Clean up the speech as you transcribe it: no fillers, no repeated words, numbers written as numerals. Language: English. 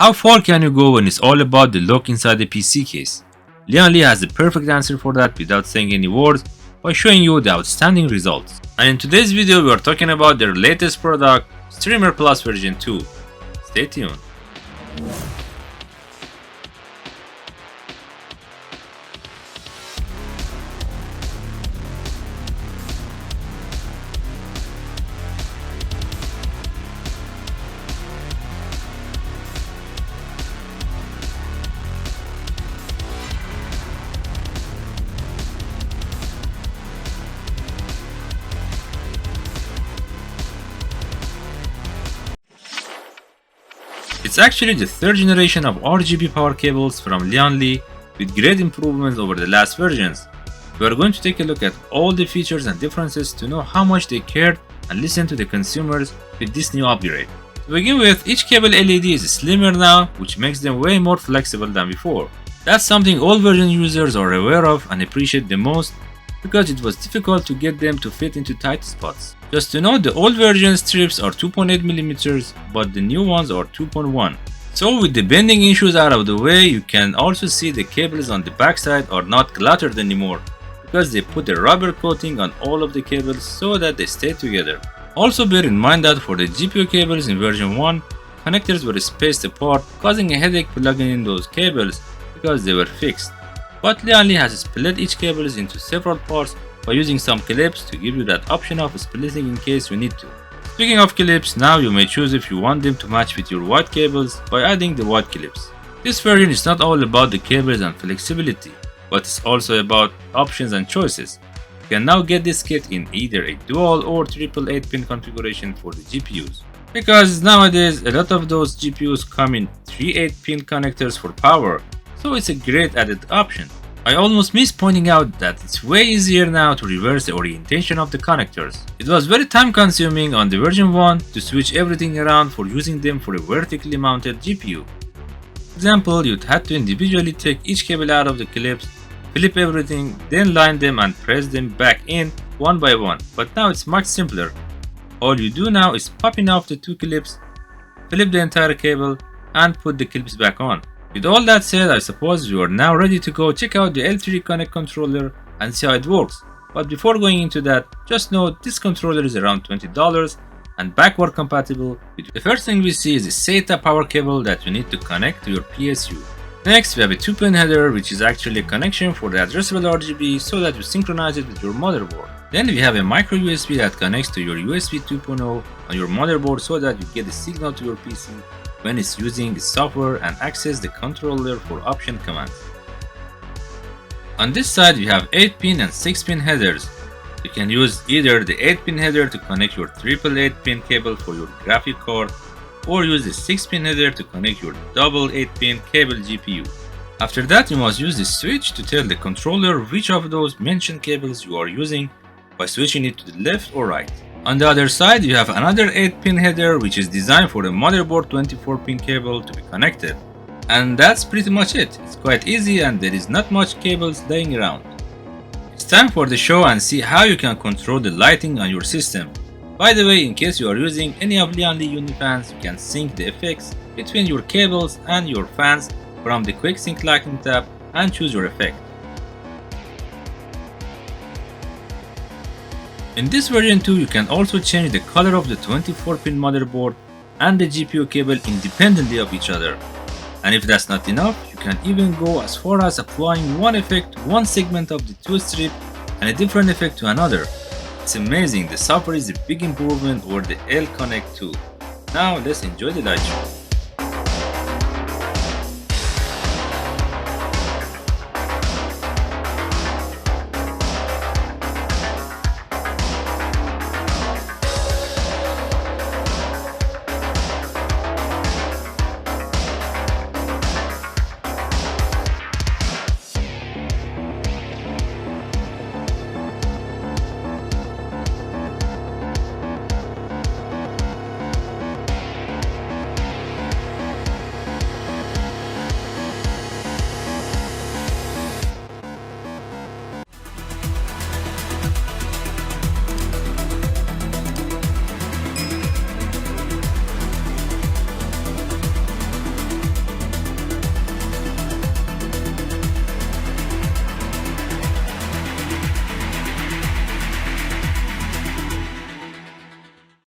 How far can you go when it's all about the lock inside the PC case? Lian has the perfect answer for that without saying any words by showing you the outstanding results. And in today's video we are talking about their latest product, Strimer Plus version 2. Stay tuned. It's actually the third generation of RGB power cables from Lian with great improvements over the last versions. We are going to take a look at all the features and differences to know how much they cared and listened to the consumers with this new upgrade. To begin with, each cable LED is slimmer now, which makes them way more flexible than before. That's something all version users are aware of and appreciate the most, because it was difficult to get them to fit into tight spots. Just to note, the old version strips are 2.8mm, but the new ones are 2.1. So with the bending issues out of the way, you can also see the cables on the backside are not cluttered anymore, because they put a rubber coating on all of the cables so that they stay together. Also bear in mind that for the GPU cables in version 1, connectors were spaced apart, causing a headache plugging in those cables because they were fixed. But Lian has split each cables into several parts by using some clips to give you that option of splitting in case you need to. Speaking of clips, now you may choose if you want them to match with your white cables by adding the white clips. This version is not all about the cables and flexibility, but it's also about options and choices. You can now get this kit in either a dual or triple 8-pin configuration for the GPUs. Because nowadays a lot of those GPUs come in 3 8-pin connectors for power, so it's a great added option. I almost missed pointing out that it's way easier now to reverse the orientation of the connectors. It was very time consuming on the version 1 to switch everything around for using them for a vertically mounted GPU. For example, you'd have to individually take each cable out of the clips, flip everything, then line them and press them back in one by one, but now it's much simpler. All you do now is popping off the 2 clips, flip the entire cable and put the clips back on. With all that said, I suppose you are now ready to go check out the L3 Connect controller and see how it works. But before going into that, just know this controller is around $20 and backward compatible. The first thing we see is the SATA power cable that you need to connect to your PSU. Next, we have a 2-pin header, which is actually a connection for the addressable RGB so that you synchronize it with your motherboard. Then we have a micro USB that connects to your USB 2.0 on your motherboard so that you get the signal to your PC when it's using the software and access the controller for option commands. On this side you have 8-pin and 6-pin headers. You can use either the 8-pin header to connect your triple 8-pin cable for your graphic card, or use the 6-pin header to connect your double 8-pin cable GPU. After that, you must use the switch to tell the controller which of those mentioned cables you are using by switching it to the left or right. On the other side, you have another 8-pin header which is designed for a motherboard 24-pin cable to be connected. And that's pretty much it. It's quite easy and there is not much cables laying around. It's time for the show and see how you can control the lighting on your system. By the way, in case you are using any of Lian Unifans, you can sync the effects between your cables and your fans from the Quick Sync Lighting tab and choose your effect. In this version 2, you can also change the color of the 24-pin motherboard and the GPU cable independently of each other. And if that's not enough, you can even go as far as applying one effect to one segment of the 2 strip and a different effect to another. It's amazing, the software is a big improvement over the L Connect 2. Now let's enjoy the light show.